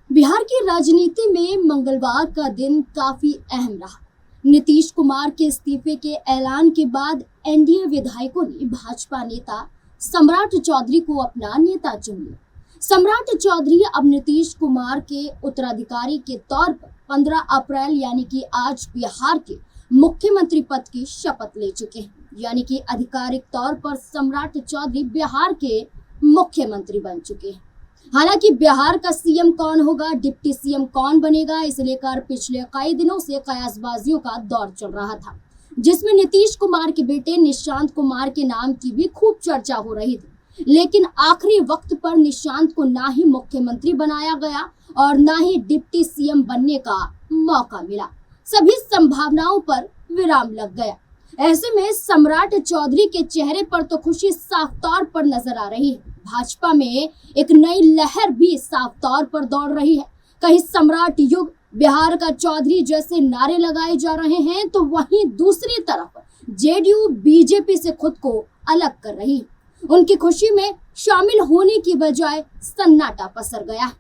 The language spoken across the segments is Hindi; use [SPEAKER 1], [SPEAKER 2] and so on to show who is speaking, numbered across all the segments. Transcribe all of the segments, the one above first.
[SPEAKER 1] बिहार की राजनीति में मंगलवार का दिन काफी अहम रहा। नीतीश कुमार के इस्तीफे के ऐलान के बाद एनडीए विधायकों ने भाजपा नेता सम्राट चौधरी को अपना नेता चुन लिया। सम्राट चौधरी अब नीतीश कुमार के उत्तराधिकारी के तौर पर 15 अप्रैल यानी कि आज बिहार के मुख्यमंत्री पद की शपथ ले चुके हैं। यानी कि आधिकारिक तौर पर सम्राट चौधरी बिहार के मुख्यमंत्री बन चुके हैं। हालांकि बिहार का सीएम कौन होगा, डिप्टी सीएम कौन बनेगा, इसे लेकर पिछले कई दिनों से कयासबाजियों का दौर चल रहा था, जिसमें नीतीश कुमार के बेटे निशांत कुमार के नाम की भी खूब चर्चा हो रही थी। लेकिन आखिरी वक्त पर निशांत को ना ही मुख्यमंत्री बनाया गया और ना ही डिप्टी सीएम बनने का मौका मिला। सभी संभावनाओं पर विराम लग गया। ऐसे में सम्राट चौधरी के चेहरे पर तो खुशी साफ तौर पर नजर आ रही है। भाजपा में एक नई लहर भी साफ तौर पर दौड़ रही है। कहीं सम्राट युग, बिहार का चौधरी जैसे नारे लगाए जा रहे हैं, तो वहीं दूसरी तरफ जेडीयू बीजेपी से खुद को अलग कर रही है। उनकी खुशी में शामिल होने की बजाय सन्नाटा पसर गया है।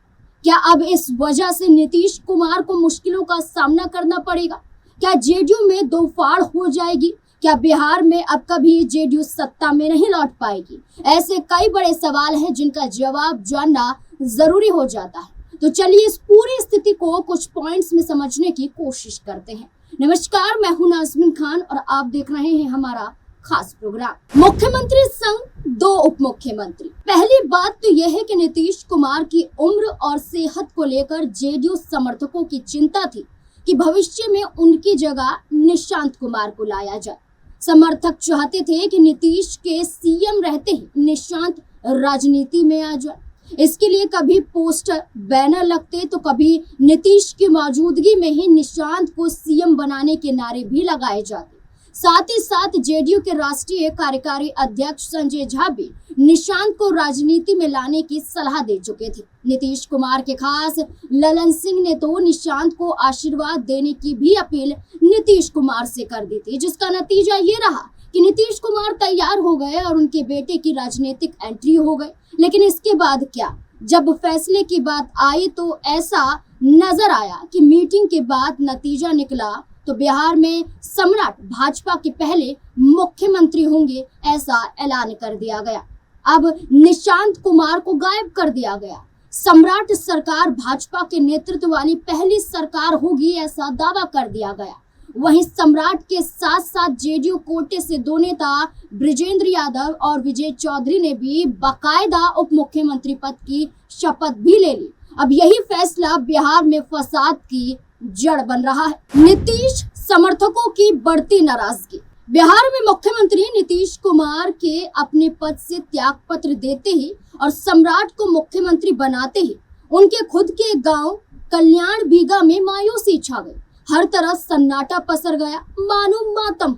[SPEAKER 1] क्या अब इस वजह से नीतीश कुमार को मुश्किलों का सामना करना पड़ेगा? क्या जेडीयू में दो फाड़ हो जाएगी? क्या बिहार में अब कभी जेडीयू सत्ता में नहीं लौट पाएगी? ऐसे कई बड़े सवाल हैं जिनका जवाब जानना जरूरी हो जाता है। तो चलिए इस पूरी स्थिति को कुछ पॉइंट्स में समझने की कोशिश करते हैं। नमस्कार, मैं हूं नाज़मीन खान और आप देख रहे हैं हमारा खास प्रोग्राम। मुख्यमंत्री संग दो उप मुख्यमंत्री। पहली बात तो यह है कि नीतीश कुमार की उम्र और सेहत को लेकर जेडीयू समर्थकों की चिंता थी कि भविष्य में उनकी जगह निशांत कुमार को लाया जाए। समर्थक चाहते थे कि नीतीश के सीएम रहते ही निशांत राजनीति में आ जाए। इसके लिए कभी पोस्टर बैनर लगते तो कभी नीतीश की मौजूदगी में ही निशांत को सीएम बनाने के नारे भी लगाए जाते। साथ ही साथ जेडीयू के राष्ट्रीय कार्यकारी अध्यक्ष संजय झा भी निशांत को राजनीति में लाने की सलाह दे चुके थे। नीतीश कुमार के खास ललन सिंह ने तो निशांत को आशीर्वाद देने की भी अपील नीतीश कुमार से कर दी थी, जिसका नतीजा ये रहा कि नीतीश कुमार तैयार हो गए और उनके बेटे की राजनीतिक एंट्री हो गई। लेकिन इसके बाद क्या? जब फैसले की बात आई तो ऐसा नजर आया कि मीटिंग के बाद नतीजा निकला तो बिहार में सम्राट भाजपा के पहले मुख्यमंत्री होंगे, ऐसा ऐलान कर दिया गया। अब निशांत कुमार को गायब कर दिया गया। सम्राट सरकार भाजपा के नेतृत्व वाली पहली सरकार होगी, ऐसा दावा कर दिया गया। वहीं सम्राट के साथ साथ जेडीयू कोटे से दो नेता ब्रिजेंद्र यादव और विजय चौधरी ने भी बाकायदा उप मुख्यमंत्री पद की शपथ भी ले ली। अब यही फैसला बिहार में फसाद की जड़ बन रहा है। नीतीश समर्थकों की बढ़ती नाराजगी। बिहार में मुख्यमंत्री नीतीश कुमार के अपने पद से त्याग पत्र देते ही और सम्राट को मुख्यमंत्री बनाते ही उनके खुद के गांव कल्याण बीघा में मायूसी छा गई। हर तरफ सन्नाटा पसर गया, मानो मातम।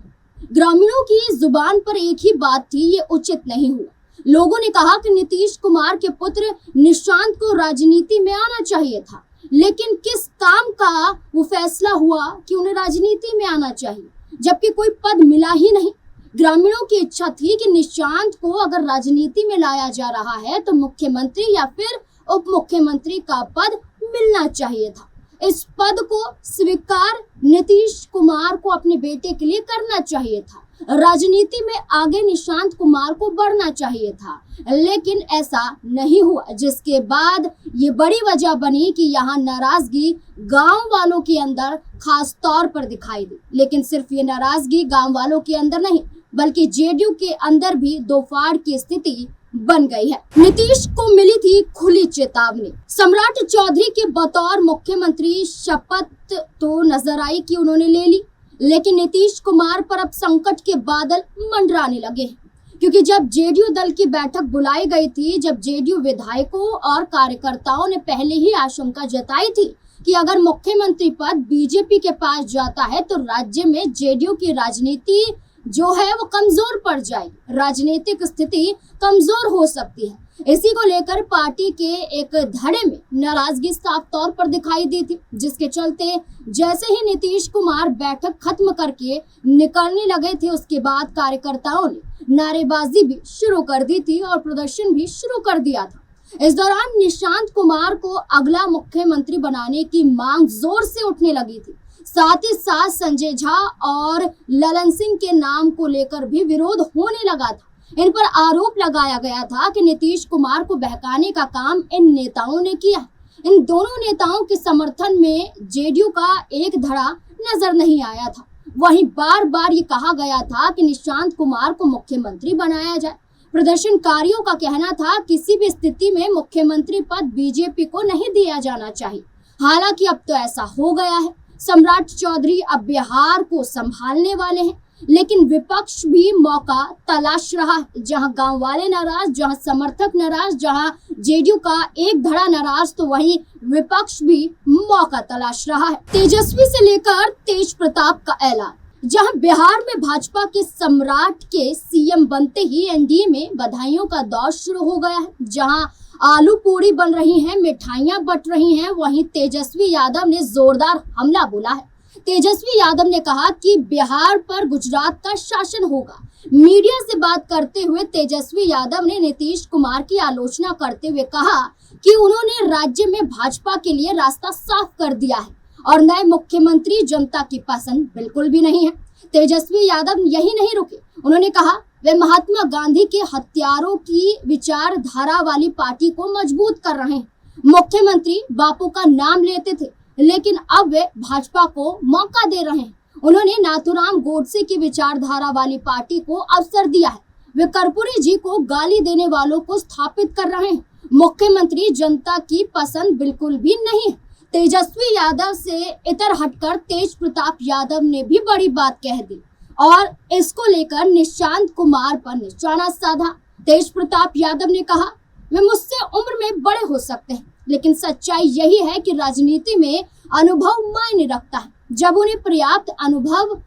[SPEAKER 1] ग्रामीणों की जुबान पर एक ही बात थी, ये उचित नहीं हुआ। लोगों ने कहा कि नीतीश कुमार के पुत्र निशांत को राजनीति में आना चाहिए था, लेकिन किस काम का वो फैसला हुआ कि उन्हें राजनीति में आना चाहिए, जबकि कोई पद मिला ही नहीं। ग्रामीणों की इच्छा थी कि निशांत को अगर राजनीति में लाया जा रहा है तो मुख्यमंत्री या फिर उप मुख्यमंत्री का पद मिलना चाहिए था। इस पद को स्वीकार नीतीश कुमार को अपने बेटे के लिए करना चाहिए था। राजनीति में आगे निशांत कुमार को बढ़ना चाहिए था, लेकिन ऐसा नहीं हुआ, जिसके बाद ये बड़ी वजह बनी कि यहाँ नाराजगी गांव वालों के अंदर खास तौर पर दिखाई दी। लेकिन सिर्फ ये नाराजगी गांव वालों के अंदर नहीं, बल्कि जेडीयू के अंदर भी दो फाड़ की स्थिति बन गई है। नीतीश को मिली थी खुली चेतावनी। सम्राट चौधरी के बतौर मुख्यमंत्री शपथ तो नजर आई कि उन्होंने ले ली, लेकिन नीतीश कुमार पर अब संकट के बादल मंडराने लगे हैं। क्योंकि जब जेडीयू दल की बैठक बुलाई गई थी, जब जेडीयू विधायकों और कार्यकर्ताओं ने पहले ही आशंका जताई थी कि अगर मुख्यमंत्री पद बीजेपी के पास जाता है तो राज्य में जेडीयू की राजनीति जो है वो कमजोर पड़ जाएगी, राजनीतिक स्थिति कमजोर हो सकती है। इसी को लेकर पार्टी के एक धड़े में नाराजगी साफ तौर पर दिखाई दी थी, जिसके चलते जैसे ही नीतीश कुमार बैठक खत्म करके निकलने लगे थे, उसके बाद कार्यकर्ताओं ने नारेबाजी भी शुरू कर दी थी और प्रदर्शन भी शुरू कर दिया था। इस दौरान निशांत कुमार को अगला मुख्यमंत्री बनाने की मांग जोर से उठने लगी थी। साथ ही साथ संजय झा और ललन सिंह के नाम को लेकर भी विरोध होने लगा था। इन पर आरोप लगाया गया था कि नीतीश कुमार को बहकाने का काम इन नेताओं ने किया। इन दोनों नेताओं के समर्थन में जेडीयू का एक धड़ा नजर नहीं आया था। वहीं बार बार ये कहा गया था कि निशांत कुमार को मुख्यमंत्री बनाया जाए। प्रदर्शनकारियों का कहना था किसी भी स्थिति में मुख्यमंत्री पद बीजेपी को नहीं दिया जाना चाहिए। हालांकि अब तो ऐसा हो गया है। सम्राट चौधरी अब बिहार को संभालने वाले हैं, लेकिन विपक्ष भी मौका तलाश रहा है। जहां गांव वाले नाराज, जहां समर्थक नाराज, जहां जेडीयू का एक धड़ा नाराज, तो वहीं विपक्ष भी मौका तलाश रहा है। तेजस्वी से लेकर तेज प्रताप का ऐलान। जहां बिहार में भाजपा के सम्राट के सीएम बनते ही एनडीए में बधाइयों का दौर शुरू हो गया है। जहां आलू पूरी बन रही हैं, मिठाइयां बट रही हैं, वहीं तेजस्वी यादव ने जोरदार हमला बोला है। तेजस्वी यादव ने कहा कि बिहार पर गुजरात का शासन होगा। मीडिया से बात करते हुए तेजस्वी यादव ने नीतीश कुमार की आलोचना करते हुए कहा कि उन्होंने राज्य में भाजपा के लिए रास्ता साफ कर दिया है और नए मुख्यमंत्री जनता की पसंद बिल्कुल भी नहीं है। तेजस्वी यादव यही नहीं रुके, उन्होंने कहा वे महात्मा गांधी के हत्यारों की विचारधारा वाली पार्टी को मजबूत कर रहे हैं। मुख्यमंत्री बापू का नाम लेते थे, लेकिन अब वे भाजपा को मौका दे रहे हैं। उन्होंने नाथूराम गोडसे की विचारधारा वाली पार्टी को अवसर दिया है। वे कर्पूरी जी को गाली देने वालों को स्थापित कर रहे हैं। मुख्यमंत्री जनता की पसंद बिल्कुल भी नहीं है। तेजस्वी यादव से इतर हटकर तेज प्रताप यादव ने भी बड़ी बात कह दी और इसको लेकर निशांत कुमार पर निशाना साधा। तेज प्रताप यादव ने कहा वे मुझसे उम्र में बड़े हो सकते हैं, लेकिन सच्चाई यही है कि राजनीति में अनुभव मायने रखता है। जब उन्हें पर्याप्त अनुभव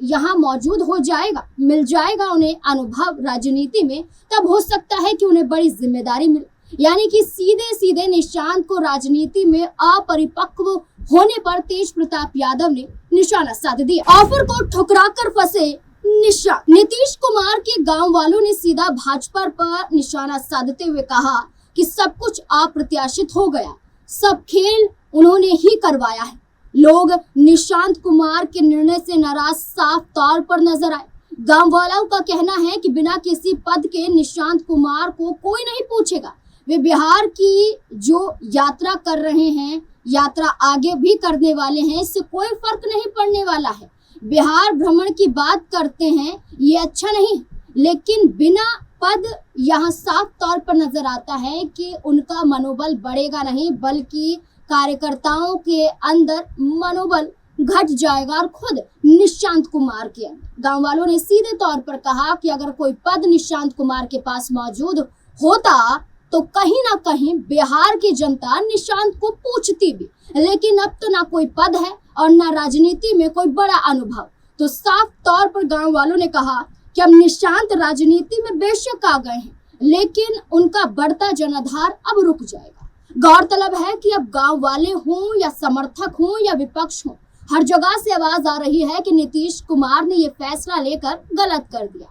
[SPEAKER 1] यहाँ मौजूद हो जाएगा, मिल जाएगा उन्हें अनुभव राजनीति में, तब हो सकता है कि उन्हें बड़ी जिम्मेदारी मिले। यानी कि सीधे सीधे निशांत को राजनीति में अपरिपक्व होने पर तेज प्रताप यादव ने निशाना साध दिया। ऑफर को ठुकरा कर फंसे निशांत। नीतीश कुमार के गांव वालों ने सीधा भाजपा पर निशाना साधते हुए कहा कि सब कुछ अप्रत्याशित हो गया, सब खेल उन्होंने ही करवाया है। लोग निशांत कुमार के निर्णय से नाराज साफ तौर पर नजर आए। गांव वालों का कहना है कि बिना किसी पद के निशांत कुमार को कोई नहीं पूछेगा। वे बिहार की जो यात्रा कर रहे हैं, यात्रा आगे भी करने वाले हैं, इससे कोई फर्क नहीं पड़ने वाला है। बिहार भ्रमण की बात करते हैं, ये अच्छा नहीं, लेकिन बिना पद यहाँ साफ तौर पर नजर आता है कि उनका मनोबल बढ़ेगा नहीं, बल्कि कार्यकर्ताओं के अंदर मनोबल घट जाएगा और खुद निशांत कुमार के अंदर। गांव वालों ने सीधे तौर पर कहा कि अगर कोई पद निशांत कुमार के पास मौजूद होता तो कहीं ना कहीं बिहार की जनता निशांत को पूछती भी, लेकिन अब तो ना कोई पद है और ना राजनीति में कोई बड़ा अनुभव। तो साफ तौर पर गांव वालों ने कहा कि अब निशांत राजनीति में बेशक आ गए हैं, लेकिन उनका बढ़ता जनाधार अब रुक जाएगा। गौरतलब है कि अब गांव वाले हों या समर्थक हों या विपक्ष हों, हर जगह से आवाज आ रही है कि नीतीश कुमार ने ये फैसला लेकर गलत कर दिया,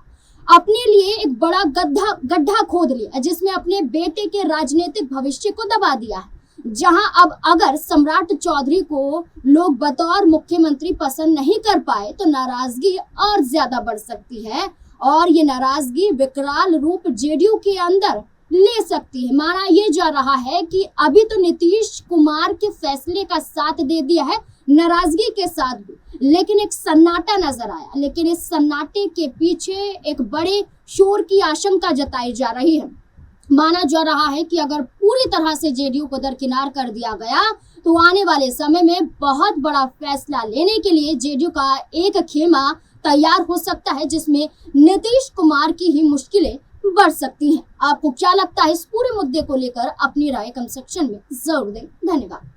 [SPEAKER 1] अपने लिए एक बड़ा गड्ढा खोद लिया, जिसमें अपने बेटे के राजनीतिक भविष्य को दबा दिया है। जहां अब अगर सम्राट चौधरी को लोग बतौर मुख्यमंत्री पसंद नहीं कर पाए तो नाराजगी और ज्यादा बढ़ सकती है और ये नाराजगी विकराल रूप जेडीयू के अंदर ले सकती है। माना ये जा रहा है कि अभी तो नीतीश कुमार के फैसले का साथ दे दिया है नाराजगी के साथ भी, लेकिन एक सन्नाटा नजर आया। लेकिन इस सन्नाटे के पीछे एक बड़े शोर की आशंका जताई जा रही है। माना जा रहा है कि अगर पूरी तरह से जेडीयू को दरकिनार कर दिया गया तो आने वाले समय में बहुत बड़ा फैसला लेने के लिए जेडीयू का एक खेमा तैयार हो सकता है, जिसमें नीतीश कुमार की ही मुश्किलें बढ़ सकती हैं। आपको क्या लगता है इस पूरे मुद्दे को लेकर? अपनी राय कमेंट सेक्शन में जरूर दें। धन्यवाद।